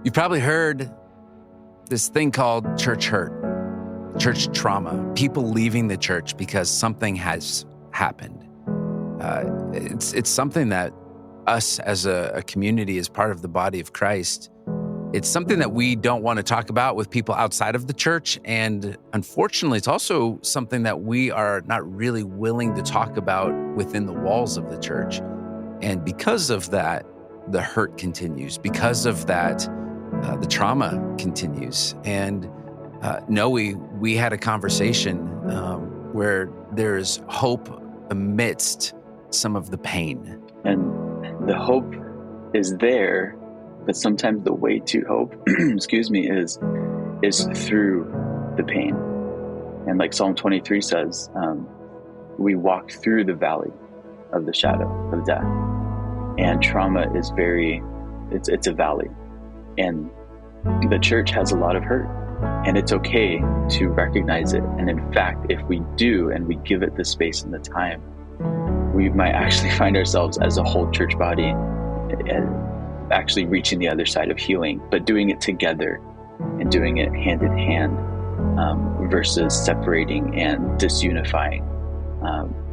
You've probably heard this thing called church hurt, church trauma, people leaving the church because something has happened. It's something that us as a community, as part of the body of Christ, it's something that we don't want to talk about with people outside of the church. And unfortunately, it's also something that we are not really willing to talk about within the walls of the church. And because of that, the hurt continues. Because of that, the trauma continues. And Noe, we had a conversation where there's hope amidst some of the pain. And the hope is there, but sometimes the way to hope, excuse me, is through the pain. And like Psalm 23 says, we walk through the valley of the shadow of death. And trauma is it's a valley. And the church has a lot of hurt. And it's okay to recognize it. And in fact, if we do, and we give it the space and the time, we might actually find ourselves as a whole church body actually reaching the other side of healing, but doing it together and doing it hand in hand versus separating and disunifying,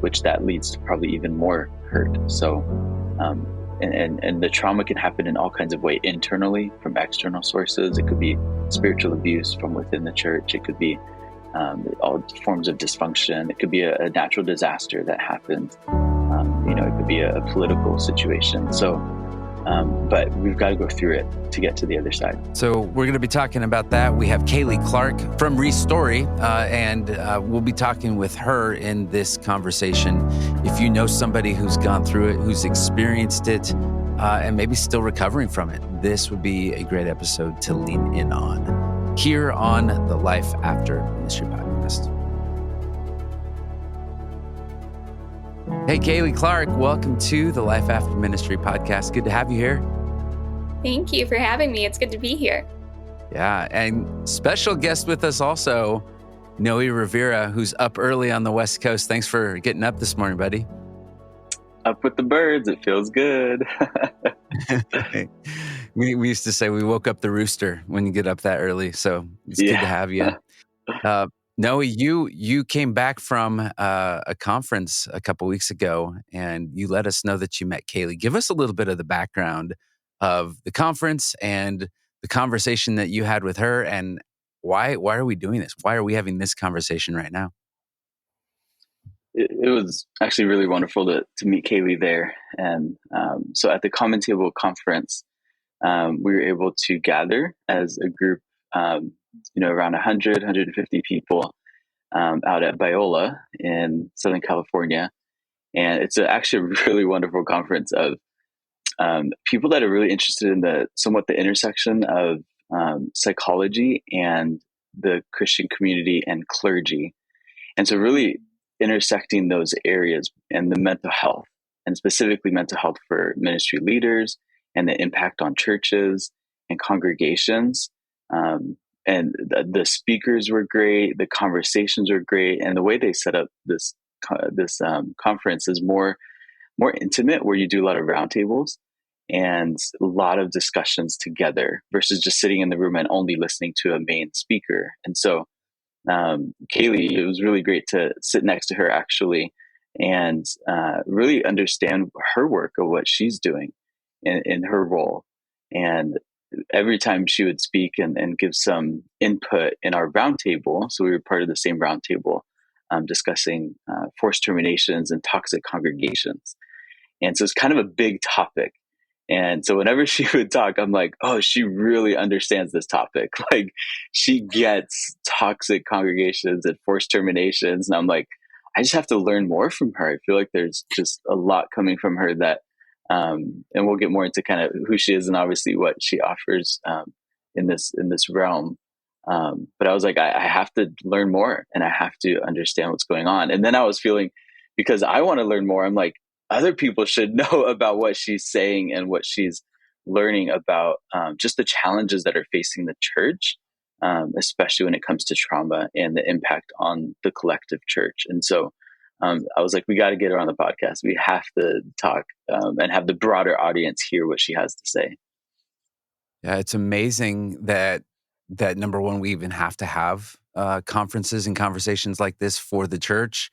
which that leads to probably even more hurt. So, and the trauma can happen in all kinds of ways, internally from external sources. It could be spiritual abuse from within the church. It could be all forms of dysfunction. It could be a natural disaster that happened. It could be a political situation. So, but we've got to go through it to get to the other side. So we're going to be talking about that. We have Kayleigh Clark from Restor, and we'll be talking with her in this conversation. If you know somebody who's gone through it, who's experienced it, and maybe still recovering from it, this would be a great episode to lean in on here on the Life After Ministry podcast. Hey, Kayleigh Clark, welcome to the Life After Ministry podcast. Good to have you here. Thank you for having me. It's good to be here. Yeah, and special guest with us also, Noe Rivera, who's up early on the West Coast. Thanks for getting up this morning, buddy. Up with the birds. It feels good. We used to say we woke up the rooster when you get up that early, so it's good to have you. Noe, you came back from a conference a couple weeks ago, and you let us know that you met Kayleigh. Give us a little bit of the background of the conference and the conversation that you had with her, and why are we doing this? Why are we having this conversation right now? It was actually really wonderful to meet Kayleigh there. And so at the Common Table Conference, we were able to gather as a group, around 100, 150 people out at Biola in Southern California. And it's actually a really wonderful conference of people that are really interested in the intersection of psychology and the Christian community and clergy. And so really intersecting those areas and the mental health, and specifically mental health for ministry leaders and the impact on churches and congregations. And the speakers were great. The conversations were great. And the way they set up this conference is more intimate, where you do a lot of roundtables and a lot of discussions together versus just sitting in the room and only listening to a main speaker. And so Kayleigh, it was really great to sit next to her actually and really understand her work of what she's doing in her role. And every time she would speak and give some input in our roundtable, so we were part of the same roundtable discussing forced terminations and toxic congregations. And so it's kind of a big topic. And so whenever she would talk, I'm like, oh, she really understands this topic. Like, she gets toxic congregations and forced terminations. And I'm like, I just have to learn more from her. I feel like there's just a lot coming from her that, and we'll get more into kind of who she is and obviously what she offers in this realm. But I was like, I have to learn more and I have to understand what's going on. And then I was feeling, because I want to learn more, I'm like, other people should know about what she's saying and what she's learning about just the challenges that are facing the church, especially when it comes to trauma and the impact on the collective church. And so I was like, we got to get her on the podcast. We have to talk and have the broader audience hear what she has to say. Yeah, it's amazing that number one, we even have to have conferences and conversations like this for the church.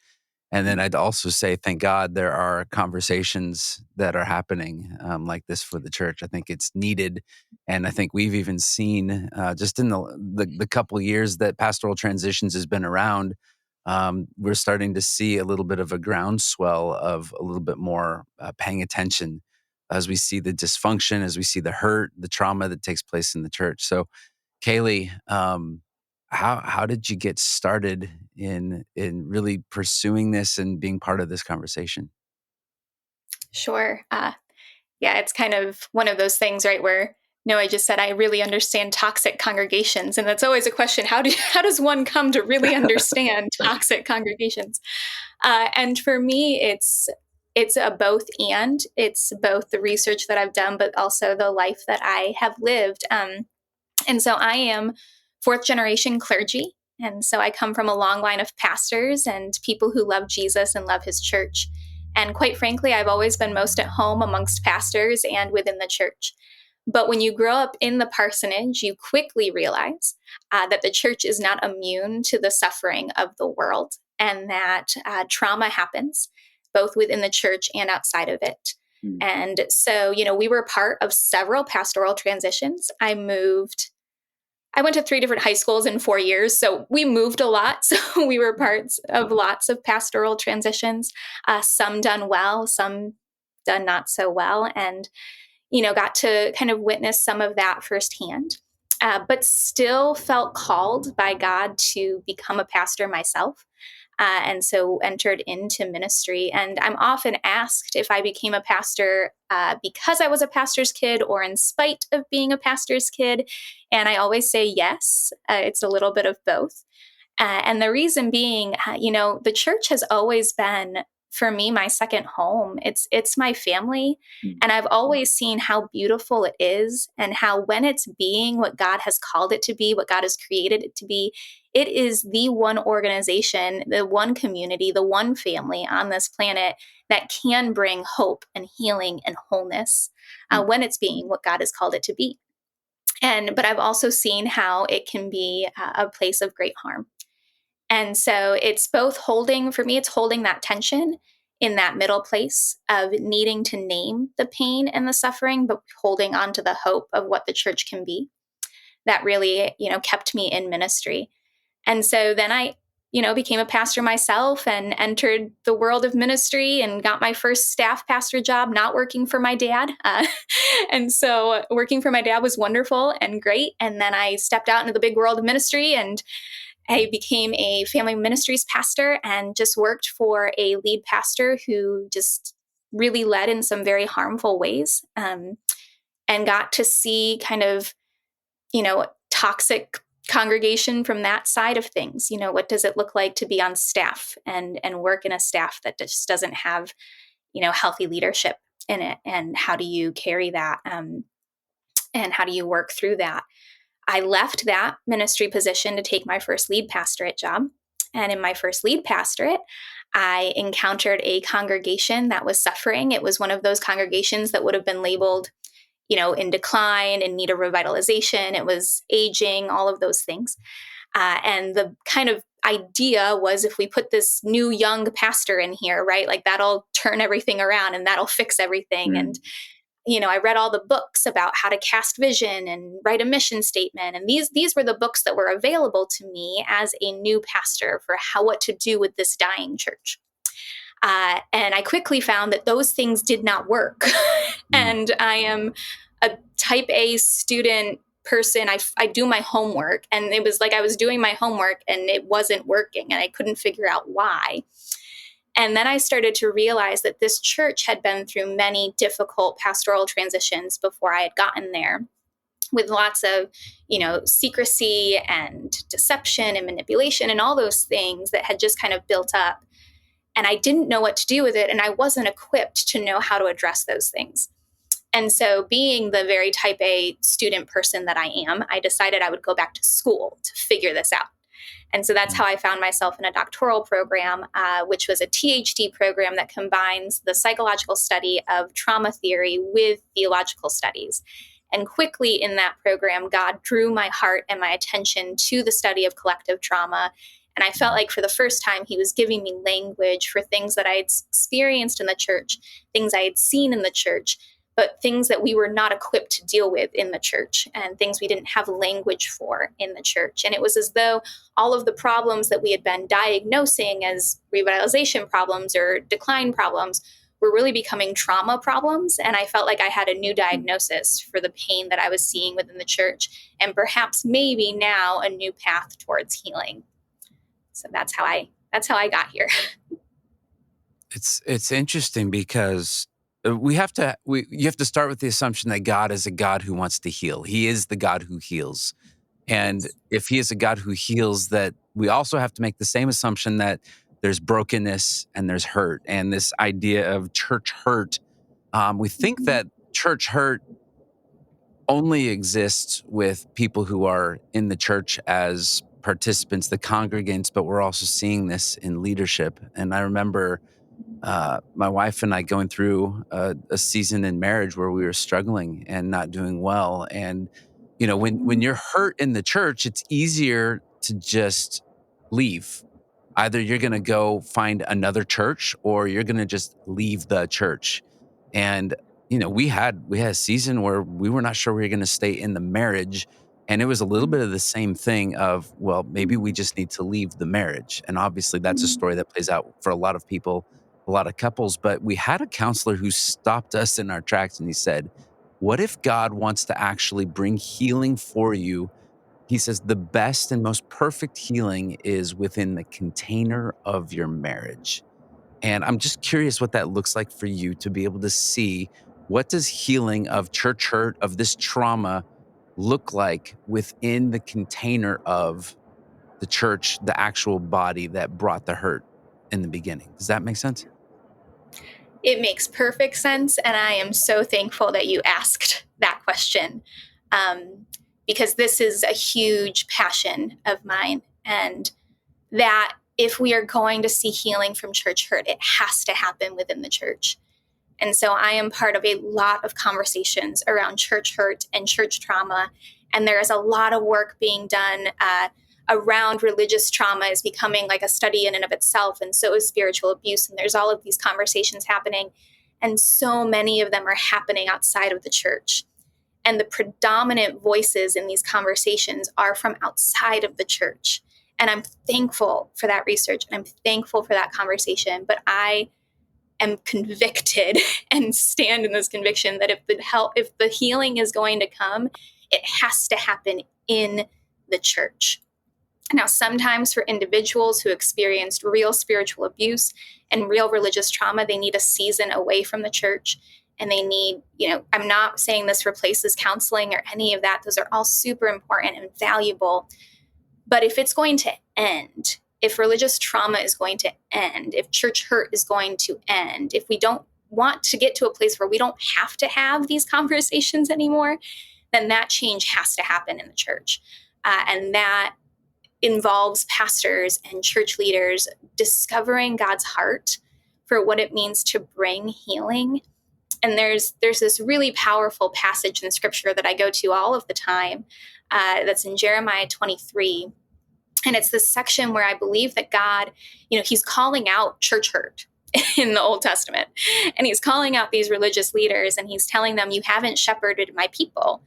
And then I'd also say, thank God there are conversations that are happening like this for the church. I think it's needed, and I think we've even seen just in the couple years that pastoral transitions has been around, we're starting to see a little bit of a groundswell of a little bit more paying attention as we see the dysfunction, as we see the hurt, the trauma that takes place in the church. So, Kayleigh, how did you get started in really pursuing this and being part of this conversation? Sure. Yeah, it's kind of one of those things, right? Where I just said I really understand toxic congregations, and that's always a question: how does one come to really understand toxic congregations? And for me, it's a both and. It's both the research that I've done, but also the life that I have lived. And so I am fourth generation clergy. And so I come from a long line of pastors and people who love Jesus and love his church. And quite frankly, I've always been most at home amongst pastors and within the church. But when you grow up in the parsonage, you quickly realize that the church is not immune to the suffering of the world, and that trauma happens both within the church and outside of it. Mm. And so, we were part of several pastoral transitions. I went to 3 different high schools in 4 years, so we moved a lot. So we were parts of lots of pastoral transitions, some done well, some done not so well, and got to kind of witness some of that firsthand. But still felt called by God to become a pastor myself. And so entered into ministry. And I'm often asked if I became a pastor because I was a pastor's kid or in spite of being a pastor's kid. And I always say yes. It's a little bit of both. And the reason being, the church has always been, for me, my second home. It's my family. And I've always seen how beautiful it is, and how when it's being what God has called it to be, what God has created it to be, it is the one organization, the one community, the one family on this planet that can bring hope and healing and wholeness when it's being what God has called it to be. But I've also seen how it can be a place of great harm. And so it's both for me, it's holding that tension in that middle place of needing to name the pain and the suffering, but holding on to the hope of what the church can be. That really, kept me in ministry. And so then I, became a pastor myself and entered the world of ministry and got my first staff pastor job, not working for my dad. And so working for my dad was wonderful and great. And then I stepped out into the big world of ministry, and I became a family ministries pastor and just worked for a lead pastor who just really led in some very harmful ways, and got to see kind of, toxic congregation from that side of things. What does it look like to be on staff and work in a staff that just doesn't have, healthy leadership in it? And how do you carry that? And how do you work through that? I left that ministry position to take my first lead pastorate job. And in my first lead pastorate, I encountered a congregation that was suffering. It was one of those congregations that would have been labeled, in decline, in need of revitalization. It was aging, all of those things. And the kind of idea was, if we put this new young pastor in here, right, like that'll turn everything around and that'll fix everything. And I read all the books about how to cast vision and write a mission statement. And these were the books that were available to me as a new pastor for what to do with this dying church. And I quickly found that those things did not work. And I am a type A student person. I do my homework, and it was like I was doing my homework and it wasn't working, and I couldn't figure out why. And then I started to realize that this church had been through many difficult pastoral transitions before I had gotten there, with lots of, secrecy and deception and manipulation and all those things that had just kind of built up. And I didn't know what to do with it, and I wasn't equipped to know how to address those things. And so, being the very type A student person that I am, I decided I would go back to school to figure this out. And so that's how I found myself in a doctoral program, which was a THD program that combines the psychological study of trauma theory with theological studies. And quickly in that program, God drew my heart and my attention to the study of collective trauma. And I felt like for the first time, he was giving me language for things that I had experienced in the church, things I had seen in the church, but things that we were not equipped to deal with in the church and things we didn't have language for in the church. And it was as though all of the problems that we had been diagnosing as revitalization problems or decline problems were really becoming trauma problems. And I felt like I had a new diagnosis for the pain that I was seeing within the church, and perhaps maybe now a new path towards healing. So that's how I got here. It's interesting because you have to start with the assumption that God is a God who wants to heal. He is the God who heals. And if he is a God who heals, that we also have to make the same assumption that there's brokenness and there's hurt. And this idea of church hurt, we think that church hurt only exists with people who are in the church as participants, the congregants, but we're also seeing this in leadership. And I remember my wife and I going through a season in marriage where we were struggling and not doing well. And, when you're hurt in the church, it's easier to just leave. Either you're going to go find another church or you're going to just leave the church. And, we had a season where we were not sure we were going to stay in the marriage. And it was a little bit of the same thing of, well, maybe we just need to leave the marriage. And obviously that's a story that plays out for a lot of people, a lot of couples. But we had a counselor who stopped us in our tracks and he said, what if God wants to actually bring healing for you? He says the best and most perfect healing is within the container of your marriage. And I'm just curious what that looks like for you to be able to see, what does healing of church hurt, of this trauma, look like within the container of the church, the actual body that brought the hurt in the beginning? Does that make sense? It makes perfect sense. And I am so thankful that you asked that question, because this is a huge passion of mine. And that if we are going to see healing from church hurt, it has to happen within the church. And so I am part of a lot of conversations around church hurt and church trauma. And there is a lot of work being done around religious trauma is becoming like a study in and of itself. And so is spiritual abuse. And there's all of these conversations happening. And so many of them are happening outside of the church. And the predominant voices in these conversations are from outside of the church. And I'm thankful for that research and I'm thankful for that conversation. But I am convicted and stand in this conviction that if the healing is going to come, it has to happen in the church. Now, sometimes for individuals who experienced real spiritual abuse and real religious trauma, they need a season away from the church. And they need, I'm not saying this replaces counseling or any of that. Those are all super important and valuable. But if it's going to end, if religious trauma is going to end, if church hurt is going to end, if we don't want to get to a place where we don't have to have these conversations anymore, then that change has to happen in the church. And that involves pastors and church leaders discovering God's heart for what it means to bring healing. And there's this really powerful passage in scripture that I go to all of the time that's in Jeremiah 23. And it's this section where I believe that God, he's calling out church hurt in the Old Testament. And he's calling out these religious leaders and he's telling them, you haven't shepherded my people.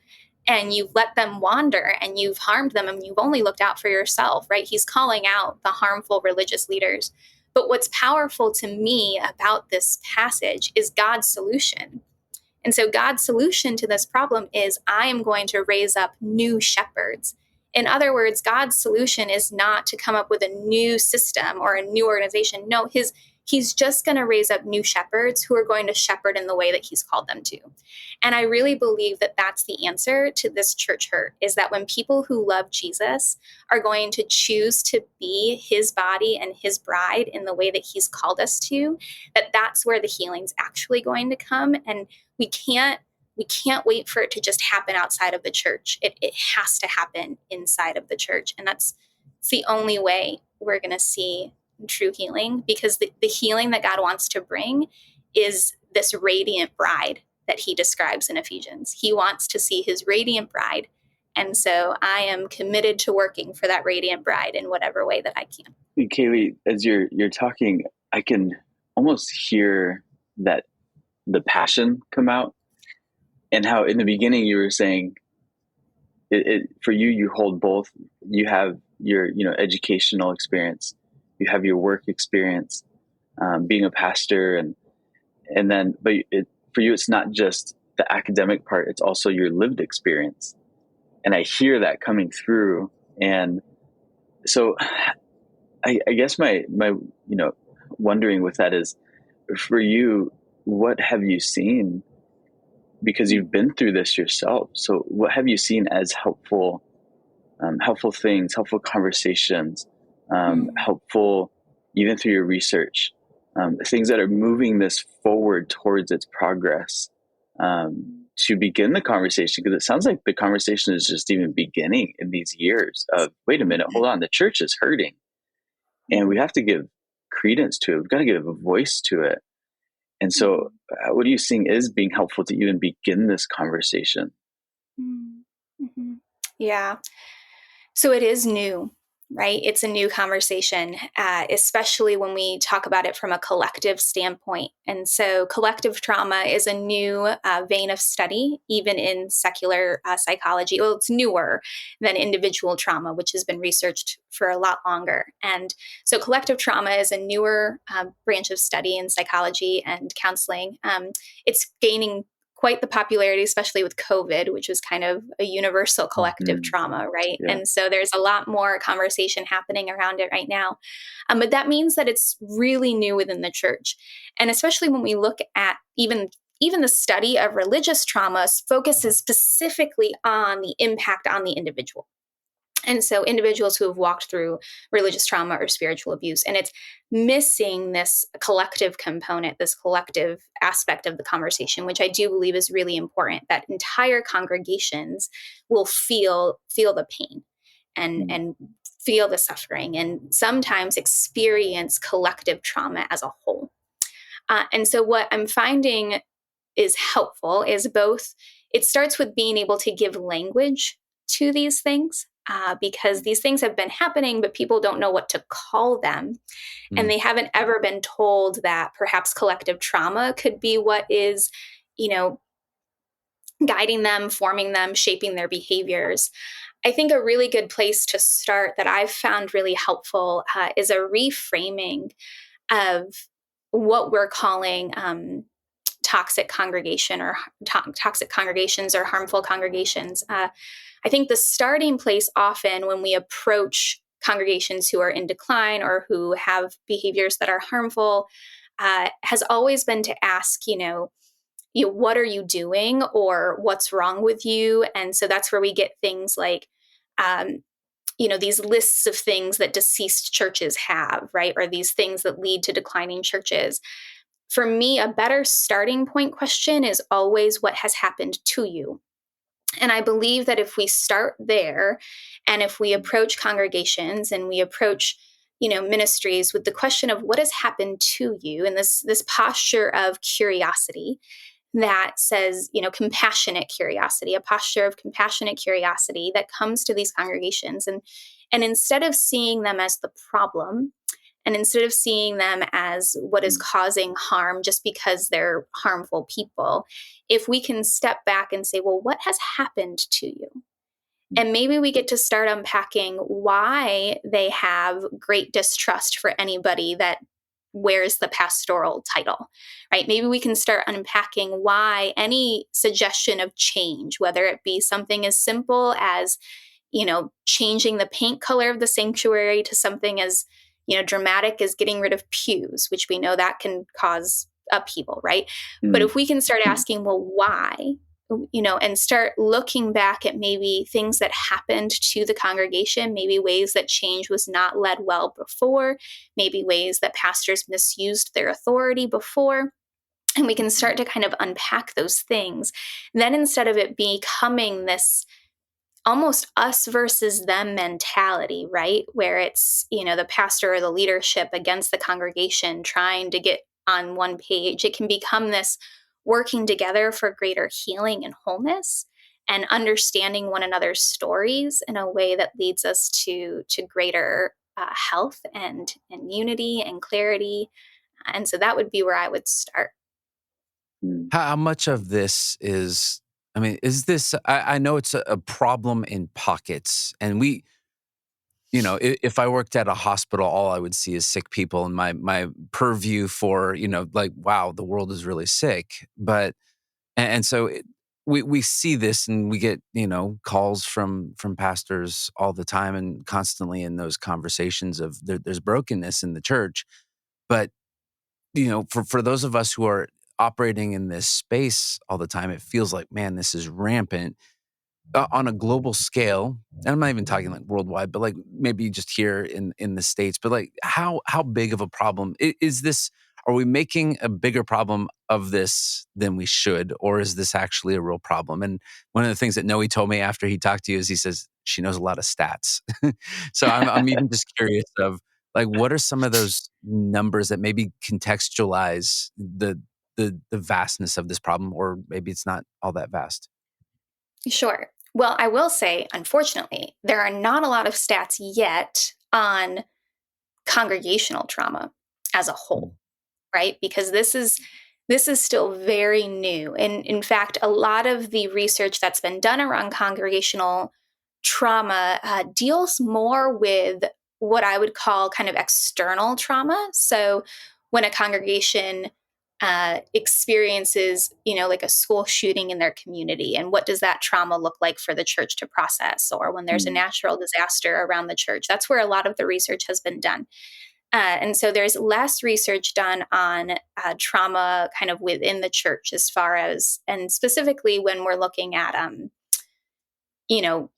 And you've let them wander and you've harmed them and you've only looked out for yourself, right? He's calling out the harmful religious leaders. But what's powerful to me about this passage is God's solution. And so God's solution to this problem is I am going to raise up new shepherds. In other words, God's solution is not to come up with a new system or a new organization. No, he's just going to raise up new shepherds who are going to shepherd in the way that he's called them to. And I really believe that that's the answer to this church hurt, is that when people who love Jesus are going to choose to be his body and his bride in the way that he's called us to, that's where the healing's actually going to come. And we can't wait for it to just happen outside of the church. It has to happen inside of the church. And that's the only way we're going to see true healing, because the healing that God wants to bring is this radiant bride that he describes in Ephesians. He wants to see his radiant bride. And so I am committed to working for that radiant bride in whatever way that I can. And Kayleigh, as you're talking, I can almost hear that the passion come out, and how in the beginning you were saying for you, you hold both. You have your educational experience, you have your work experience, being a pastor, and then for you it's not just the academic part, it's also your lived experience, and I hear that coming through. And so I guess my wondering with that is, for you, what have you seen, because you've been through this yourself? So what have you seen as helpful things, helpful conversations, helpful even through your research, things that are moving this forward towards its progress, to begin the conversation? Because it sounds like the conversation is just even beginning in these years of, wait a minute, hold on, the church is hurting, and we have to give credence to it. We've got to give a voice to it. And so what are you seeing is being helpful to even begin this conversation? Mm-hmm. Yeah. So it is new, right? It's a new conversation, especially when we talk about it from a collective standpoint. And so collective trauma is a new vein of study, even in secular psychology. Well, it's newer than individual trauma, which has been researched for a lot longer. And so collective trauma is a newer branch of study in psychology and counseling. It's gaining quite the popularity, especially with COVID, which was kind of a universal collective trauma, right? Yeah. And so there's a lot more conversation happening around it right now. But that means that it's really new within the church. And especially when we look at even the study of religious trauma focuses specifically on the impact on the individual. And so individuals who have walked through religious trauma or spiritual abuse, and it's missing this collective component, this collective aspect of the conversation, which I do believe is really important, that entire congregations will feel the pain and feel the suffering, and sometimes experience collective trauma as a whole. And so what I'm finding is helpful is both, it starts with being able to give language to these things. Because these things have been happening, but people don't know what to call them. And they haven't ever been told that perhaps collective trauma could be what is, guiding them, forming them, shaping their behaviors. I think a really good place to start that I've found really helpful is a reframing of what we're calling toxic congregation or toxic congregations or harmful congregations. I think the starting place often when we approach congregations who are in decline or who have behaviors that are harmful has always been to ask, what are you doing or what's wrong with you? And so that's where we get things like, these lists of things that deceased churches have, right? Or these things that lead to declining churches. For me, a better starting point question is always what has happened to you. And I believe that if we start there, and if we approach congregations and we approach, ministries with the question of what has happened to you, and this posture of curiosity that says, compassionate curiosity, a posture of compassionate curiosity that comes to these congregations, and instead of seeing them as the problem, and instead of seeing them as what is causing harm just because they're harmful people, if we can step back and say, well, what has happened to you? And maybe we get to start unpacking why they have great distrust for anybody that wears the pastoral title, right? Maybe we can start unpacking why any suggestion of change, whether it be something as simple as, changing the paint color of the sanctuary to something as dramatic as getting rid of pews, which we know that can cause upheaval, right? But if we can start asking, well, why, and start looking back at maybe things that happened to the congregation, maybe ways that change was not led well before, maybe ways that pastors misused their authority before, and we can start to kind of unpack those things. Then instead of it becoming this almost us versus them mentality, right? Where it's, the pastor or the leadership against the congregation trying to get on one page. It can become this, working together for greater healing and wholeness, and understanding one another's stories in a way that leads us to greater health and unity and clarity. And so that would be where I would start. Mm. How much of this is, I mean, is this, I know it's a problem in pockets. And we, if I worked at a hospital, all I would see is sick people, and my purview for, like, wow, the world is really sick. But, and so we see this, and we get, calls from pastors all the time and constantly in those conversations of there's brokenness in the church. But for those of us who are operating in this space all the time, it feels like, man, this is rampant on a global scale. And I'm not even talking like worldwide, but like maybe just here in the States. But like, how big of a problem is this? Are we making a bigger problem of this than we should, or is this actually a real problem? And one of the things that Noe told me after he talked to you is he says she knows a lot of stats. So I'm even just curious of, like, what are some of those numbers that maybe contextualize the vastness of this problem, or maybe it's not all that vast? Sure. Well, I will say, unfortunately, there are not a lot of stats yet on congregational trauma as a Mm. whole, right? Because this is still very new. And in fact, a lot of the research that's been done around congregational trauma deals more with what I would call kind of external trauma. So when a congregation experiences, like a school shooting in their community, and what does that trauma look like for the church to process? Or when there's a Mm. natural disaster around the church, that's where a lot of the research has been done. And so there's less research done on trauma kind of within the church, as far as, and specifically when we're looking at, you know,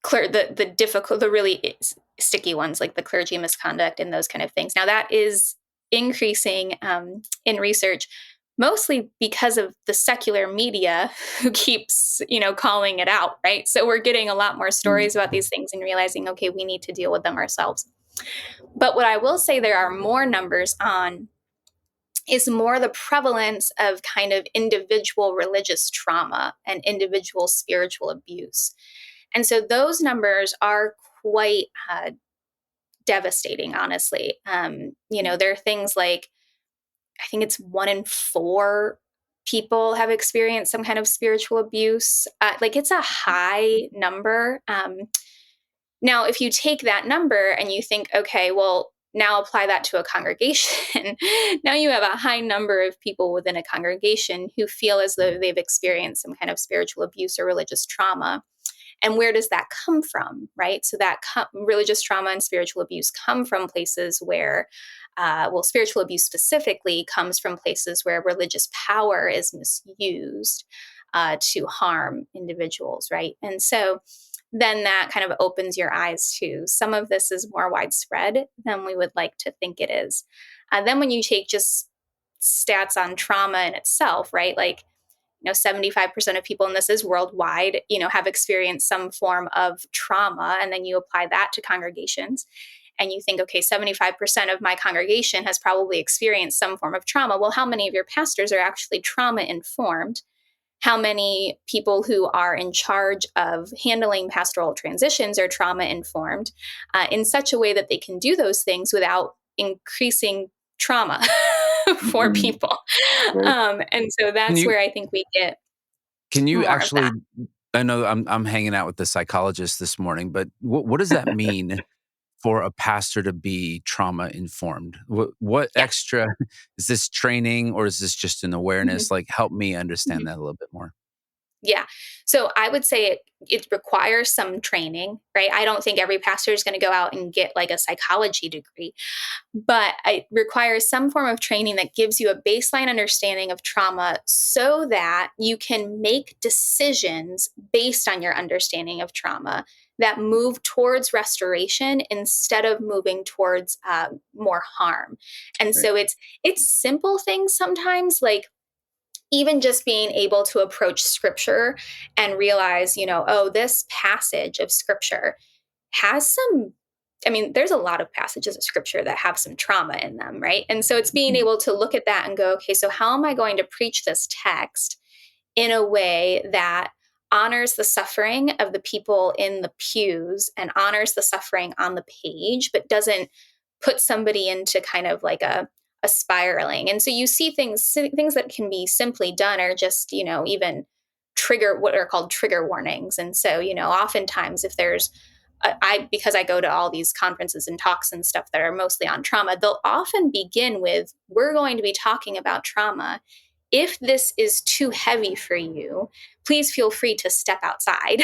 the difficult, the really sticky ones like the clergy misconduct and those kind of things. Now that is increasing in research, mostly because of the secular media who keeps, calling it out, right? So we're getting a lot more Mm. stories about these things and realizing, okay, we need to deal with them ourselves. But what I will say there are more numbers on is more the prevalence of kind of individual religious trauma and individual spiritual abuse. And so those numbers are quite devastating, honestly. There are things like, I think it's 1 in 4 people have experienced some kind of spiritual abuse. Like, it's a high number. Now, if you take that number and you think, okay, well, now apply that to a congregation, now you have a high number of people within a congregation who feel as though they've experienced some kind of spiritual abuse or religious trauma. And where does that come from, right? So that religious trauma and spiritual abuse come from places where, spiritual abuse specifically comes from places where religious power is misused to harm individuals, right? And so then that kind of opens your eyes to some of this is more widespread than we would like to think it is. Then when you take just stats on trauma in itself, right? Like, 75% of people, and this is worldwide, have experienced some form of trauma. And then you apply that to congregations and you think, okay, 75% of my congregation has probably experienced some form of trauma. Well, how many of your pastors are actually trauma informed? How many people who are in charge of handling pastoral transitions are trauma informed in such a way that they can do those things without increasing trauma for Mm. people? Right. And so Can that's you where I think we get can you more of that. actually, I know I'm hanging out with the psychologist this morning, but what does that mean for a pastor to be trauma informed? What Yeah. extra is this training, or is this just an Mhm. awareness? Like, help me understand Mhm. that a little bit more. Yeah. So I would say it requires some training, right? I don't think every pastor is going to go out and get like a psychology degree, but it requires some form of training that gives you a baseline understanding of trauma so that you can make decisions based on your understanding of trauma that move towards restoration instead of moving towards more harm. And Right. so it's simple things sometimes, like even just being able to approach scripture and realize, oh, this passage of scripture has some I mean, there's a lot of passages of scripture that have some trauma in them, right? And so it's being able to look at that and go, okay, so how am I going to preach this text in a way that honors the suffering of the people in the pews and honors the suffering on the page, but doesn't put somebody into kind of like a spiraling. And so you see things that can be simply done are just, even trigger, what are called trigger warnings. And so, oftentimes if there's because I go to all these conferences and talks and stuff that are mostly on trauma, they'll often begin with, we're going to be talking about trauma. If this is too heavy for you, please feel free to step outside.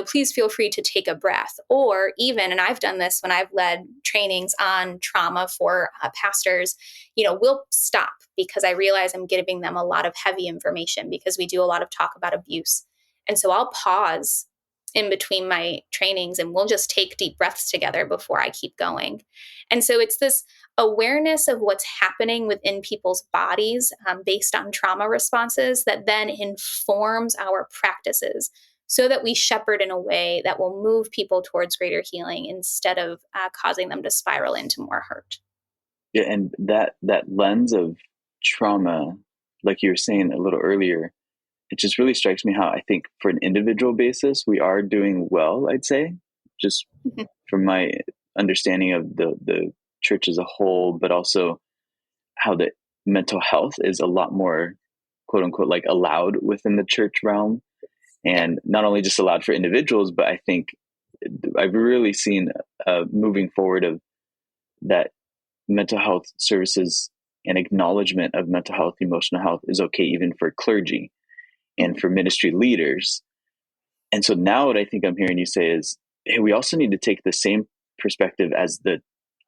Please feel free to take a breath. Or even, and I've done this when I've led trainings on trauma for pastors, we'll stop because I realize I'm giving them a lot of heavy information because we do a lot of talk about abuse. And so I'll pause in between my trainings and we'll just take deep breaths together before I keep going. And so it's this awareness of what's happening within people's bodies based on trauma responses that then informs our practices so that we shepherd in a way that will move people towards greater healing instead of causing them to spiral into more hurt. Yeah, and that lens of trauma, like you were saying a little earlier, it just really strikes me how I think for an individual basis, we are doing well, I'd say, just from my understanding of the church as a whole, but also how the mental health is a lot more, quote unquote, like allowed within the church realm. And not only just allowed for individuals, but I think I've really seen moving forward of that mental health services and acknowledgement of mental health, emotional health is okay, even for clergy and for ministry leaders. And so now what I think I'm hearing you say is, hey, we also need to take the same perspective as the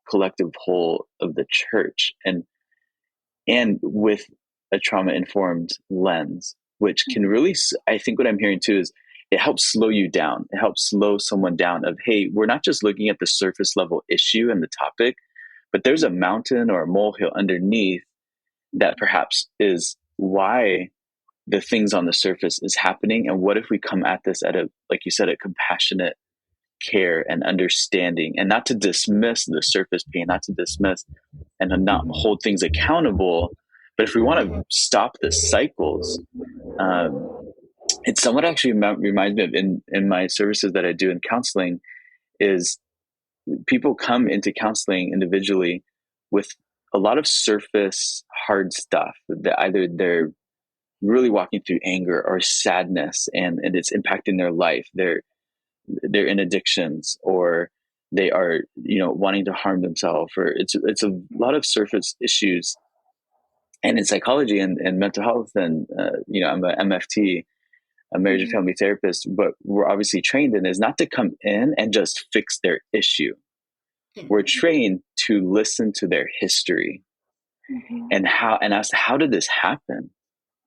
collective whole of the church and with a trauma-informed lens, which can really, I think what I'm hearing too is it helps slow you down. It helps slow someone down of, hey, we're not just looking at the surface level issue and the topic, but there's a mountain or a molehill underneath that perhaps is why the things on the surface is happening. And what if we come at this at a, like you said, a compassionate care and understanding, and not to dismiss the surface pain, not to dismiss and to not hold things accountable. But if we want to stop the cycles, it somewhat actually reminds me of in my services that I do in counseling is people come into counseling individually with a lot of surface hard stuff that either they're really walking through anger or sadness and it's impacting their life. They're in addictions, or they are, wanting to harm themselves, or it's a lot of surface issues. And in psychology and mental health, and I'm a MFT, a marriage and family therapist, but we're obviously trained in is not to come in and just fix their issue. We're trained to listen to their history and ask, how did this happen?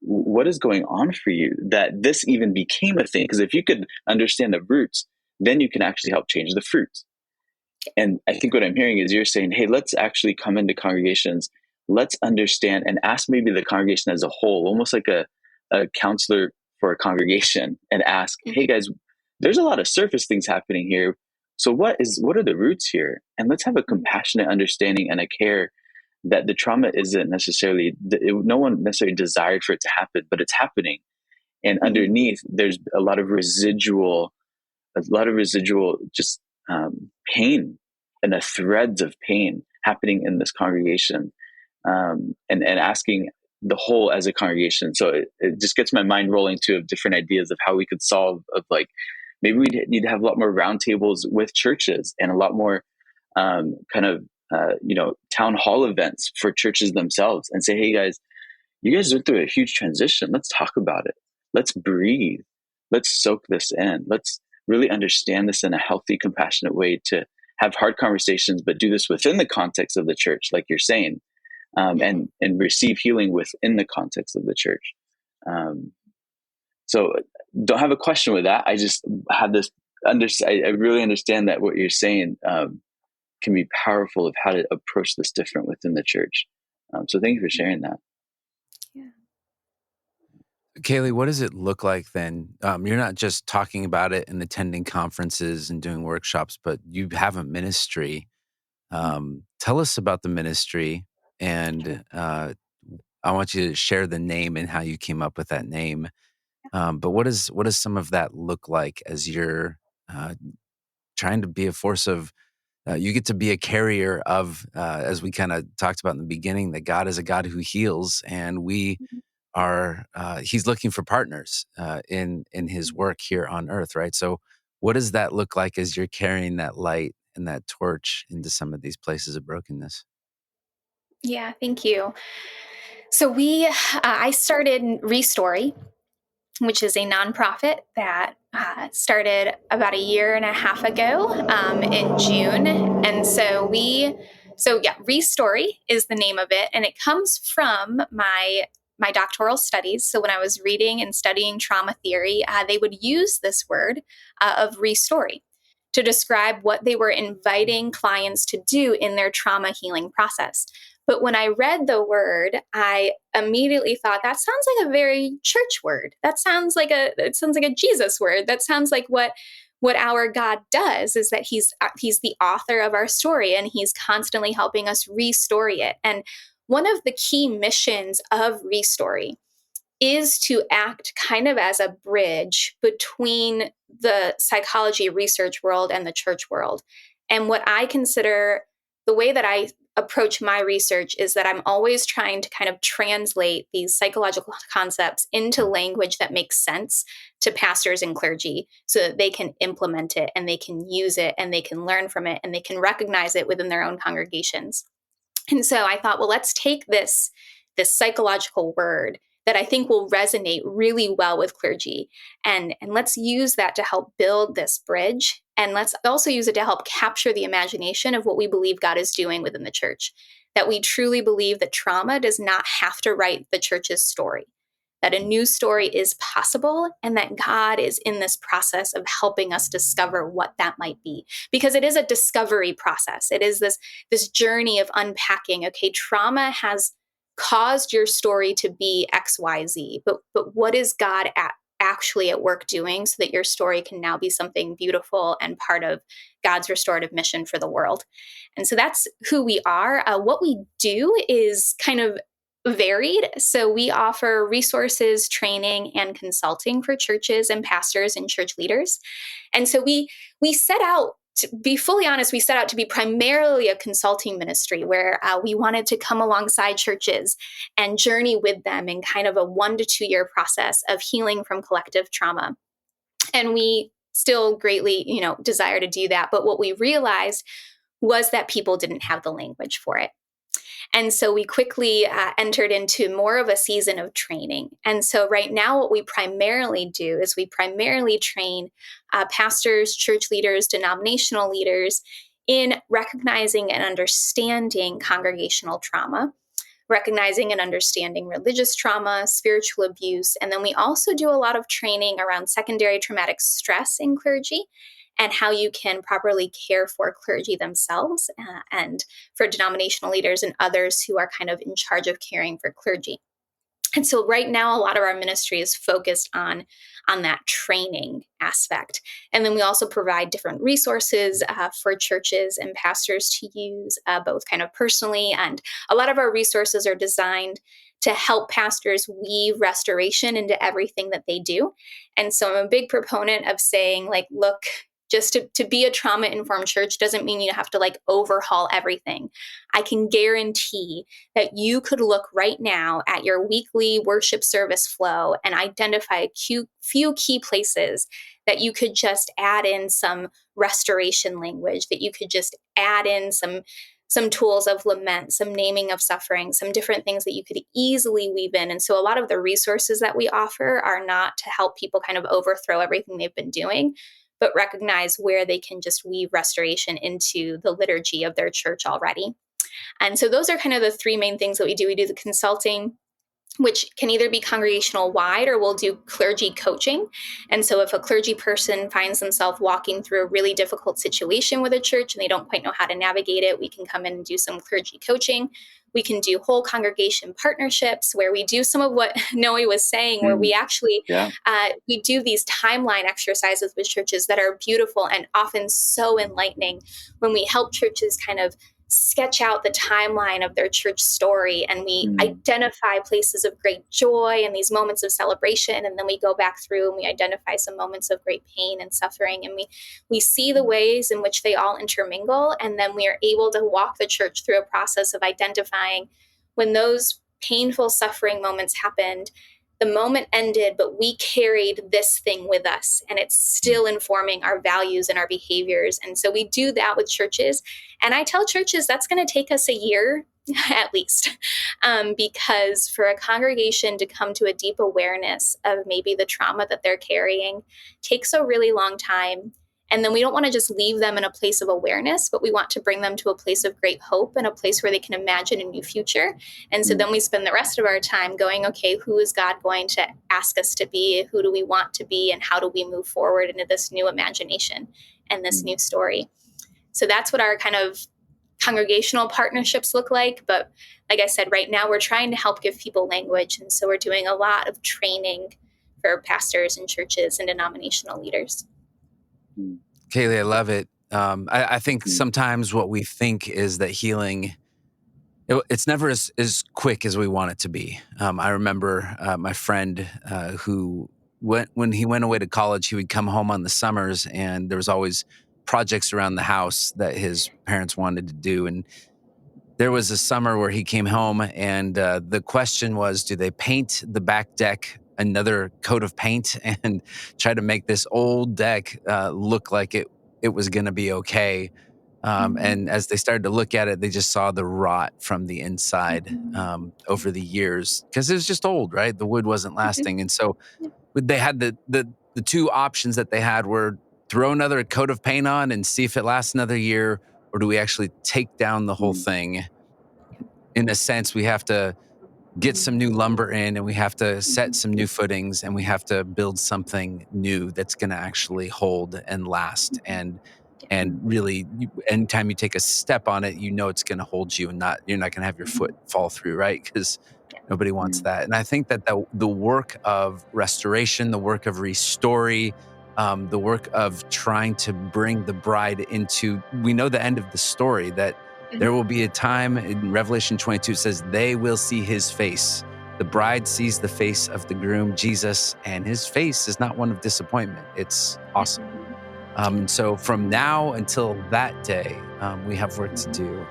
What is going on for you that this even became a thing? Because if you could understand the roots, then you can actually help change the fruit. And I think what I'm hearing is you're saying, hey, let's actually come into congregations. Let's understand and ask maybe the congregation as a whole, almost like a counselor for a congregation, and ask, hey guys, there's a lot of surface things happening here. So what are the roots here? And let's have a compassionate understanding and a care that the trauma isn't necessarily, no one necessarily desired for it to happen, but it's happening. And underneath, there's a lot of residual just pain and the threads of pain happening in this congregation, and asking the whole as a congregation. So it just gets my mind rolling to different ideas of how we could solve of like, maybe we need to have a lot more roundtables with churches and a lot more town hall events for churches themselves, and say, hey guys, you guys went through a huge transition. Let's talk about it. Let's breathe. Let's soak this in. Let's really understand this in a healthy, compassionate way to have hard conversations, but do this within the context of the church, like you're saying, and receive healing within the context of the church. So don't have a question with that. I just have this, I really understand that what you're saying can be powerful of how to approach this different within the church. So thank you for sharing that. Yeah. Kayleigh, what does it look like then? You're not just talking about it and attending conferences and doing workshops, but you have a ministry. Tell us about the ministry, and I want you to share the name and how you came up with that name. But what does some of that look like as you're uh, trying to be a force of you get to be a carrier of, as we kind of talked about in the beginning, that God is a God who heals, and we are. He's looking for partners in His work here on earth, right? So, what does that look like as you're carrying that light and that torch into some of these places of brokenness? Yeah, thank you. So I started Restory, which is a nonprofit that started about a year and a half ago in June. And so yeah, Restory is the name of it, and it comes from my doctoral studies. So when I was reading and studying trauma theory, they would use this word of Restory to describe what they were inviting clients to do in their trauma healing process. But when I read the word, I immediately thought that sounds like a very church word. It sounds like a Jesus word. That sounds like what our God does, is that he's the author of our story, and he's constantly helping us restory it. And one of the key missions of Restory is to act kind of as a bridge between the psychology research world and the church world. And what I consider, the way that I approach my research, is that I'm always trying to kind of translate these psychological concepts into language that makes sense to pastors and clergy so that they can implement it and they can use it and they can learn from it and they can recognize it within their own congregations. And so I thought, well, let's take this psychological word that I think will resonate really well with clergy, and let's use that to help build this bridge. And let's also use it to help capture the imagination of what we believe God is doing within the church. That we truly believe that trauma does not have to write the church's story, that a new story is possible, and that God is in this process of helping us discover what that might be. Because it is a discovery process. It is this journey of unpacking, okay, trauma has caused your story to be XYZ, but what is God actually at work doing so that your story can now be something beautiful and part of God's restorative mission for the world? And so that's who we are. What we do is kind of varied. So we offer resources, training, and consulting for churches and pastors and church leaders. And so we set out, to be fully honest, we set out to be primarily a consulting ministry where we wanted to come alongside churches and journey with them in kind of a 1 to 2 year process of healing from collective trauma. And we still greatly, desire to do that. But what we realized was that people didn't have the language for it. And so we quickly entered into more of a season of training. And so right now, what we primarily do is we primarily train pastors, church leaders, denominational leaders in recognizing and understanding congregational trauma, recognizing and understanding religious trauma, spiritual abuse. And then we also do a lot of training around secondary traumatic stress in clergy and how you can properly care for clergy themselves and for denominational leaders and others who are kind of in charge of caring for clergy. And so right now, a lot of our ministry is focused on that training aspect. And then we also provide different resources for churches and pastors to use, both kind of personally. And a lot of our resources are designed to help pastors weave restoration into everything that they do. And so I'm a big proponent of saying, like, look, just to be a trauma-informed church doesn't mean you have to overhaul everything. I can guarantee that you could look right now at your weekly worship service flow and identify a few key places that you could just add in some restoration language, that you could just add in some tools of lament, some naming of suffering, some different things that you could easily weave in. And so a lot of the resources that we offer are not to help people kind of overthrow everything they've been doing, but recognize where they can just weave restoration into the liturgy of their church already. And so those are kind of the three main things that we do. We do the consulting, which can either be congregational wide, or we'll do clergy coaching. And so if a clergy person finds themselves walking through a really difficult situation with a church and they don't quite know how to navigate it, we can come in and do some clergy coaching. We can do whole congregation partnerships where we do some of what Noe was saying, where we actually we do these timeline exercises with churches that are beautiful and often so enlightening, when we help churches kind of sketch out the timeline of their church story, and we identify places of great joy and these moments of celebration, and then we go back through and we identify some moments of great pain and suffering, and we see the ways in which they all intermingle, and then we are able to walk the church through a process of identifying when those painful suffering moments happened. The moment ended, but we carried this thing with us, and it's still informing our values and our behaviors. And so we do that with churches. And I tell churches that's going to take us a year at least, because for a congregation to come to a deep awareness of maybe the trauma that they're carrying takes a really long time. And then we don't want to just leave them in a place of awareness, but we want to bring them to a place of great hope and a place where they can imagine a new future. And so then we spend the rest of our time going, okay, who is God going to ask us to be? Who do we want to be? And how do we move forward into this new imagination and this new story? So that's what our kind of congregational partnerships look like. But like I said, right now we're trying to help give people language. And so we're doing a lot of training for pastors and churches and denominational leaders. Kayleigh, I love it. I think sometimes what we think is that healing, it's never as quick as we want it to be. I remember my friend who, when he went away to college, he would come home on the summers, and there was always projects around the house that his parents wanted to do. And there was a summer where he came home, and the question was, do they paint the back deck another coat of paint and try to make this old deck look like it was going to be okay? And as they started to look at it, they just saw the rot from the inside over the years, because it was just old, right? The wood wasn't lasting. And so they had the two options that they had were throw another coat of paint on and see if it lasts another year, or do we actually take down the whole thing? In a sense, we have to get some new lumber in, and we have to set some new footings, and we have to build something new that's going to actually hold and last. And really, anytime you take a step on it, you know it's going to hold you, and you're not going to have your foot fall through, right? Because nobody wants that. And I think that the work of restoration, the work of restory, the work of trying to bring the bride into, we know the end of the story, that there will be a time in Revelation 22, it says, they will see his face. The bride sees the face of the groom, Jesus, and his face is not one of disappointment. It's awesome. So from now until that day, we have work to do.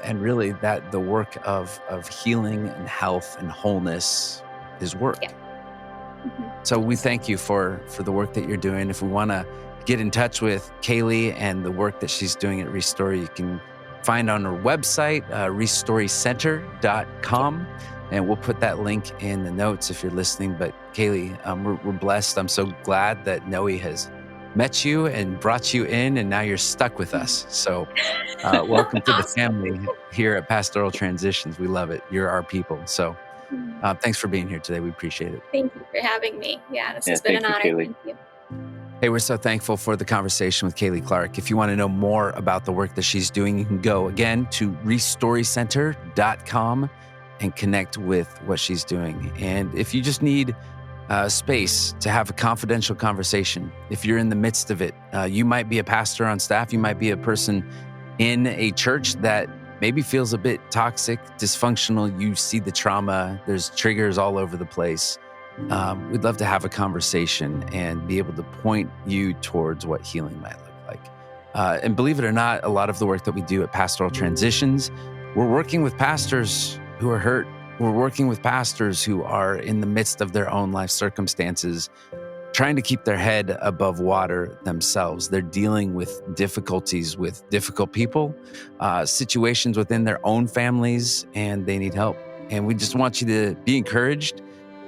And really that the work of healing and health and wholeness is work. So we thank you for the work that you're doing. If we want to get in touch with Kayleigh and the work that she's doing at Restor, you can find on her website, restorycenter.com. And we'll put that link in the notes if you're listening. But Kayleigh, we're blessed. I'm so glad that Noe has met you and brought you in, and now you're stuck with us. So welcome to the family here at Pastoral Transitions. We love it. You're our people. So thanks for being here today. We appreciate it. Thank you for having me. Yeah, this has been an honor. Kayleigh. Thank you. Hey, we're so thankful for the conversation with Kayleigh Clark. If you want to know more about the work that she's doing, you can go again to restorycenter.com and connect with what she's doing. And if you just need space to have a confidential conversation, if you're in the midst of it, you might be a pastor on staff, you might be a person in a church that maybe feels a bit toxic, dysfunctional, you see the trauma, there's triggers all over the place. We'd love to have a conversation and be able to point you towards what healing might look like. And believe it or not, a lot of the work that we do at Pastoral Transitions, we're working with pastors who are hurt. We're working with pastors who are in the midst of their own life circumstances, trying to keep their head above water themselves. They're dealing with difficulties with difficult people, situations within their own families, and they need help. And we just want you to be encouraged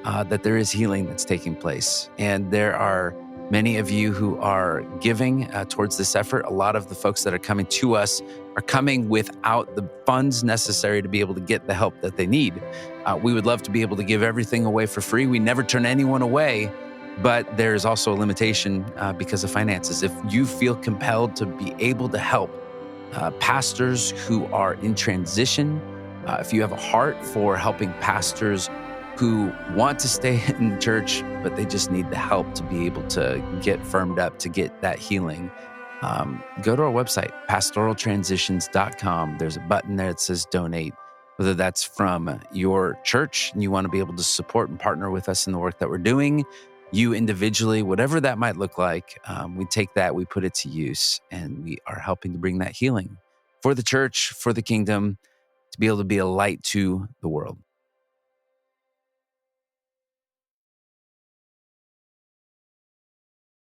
that there is healing that's taking place. And there are many of you who are giving towards this effort. A lot of the folks that are coming to us are coming without the funds necessary to be able to get the help that they need. We would love to be able to give everything away for free. We never turn anyone away, but there's also a limitation because of finances. If you feel compelled to be able to help pastors who are in transition, If you have a heart for helping pastors who want to stay in church, but they just need the help to be able to get firmed up, to get that healing, go to our website, pastoraltransitions.com. There's a button there that says donate, whether that's from your church and you want to be able to support and partner with us in the work that we're doing, you individually, whatever that might look like, we take that, we put it to use, and we are helping to bring that healing for the church, for the kingdom, to be able to be a light to the world.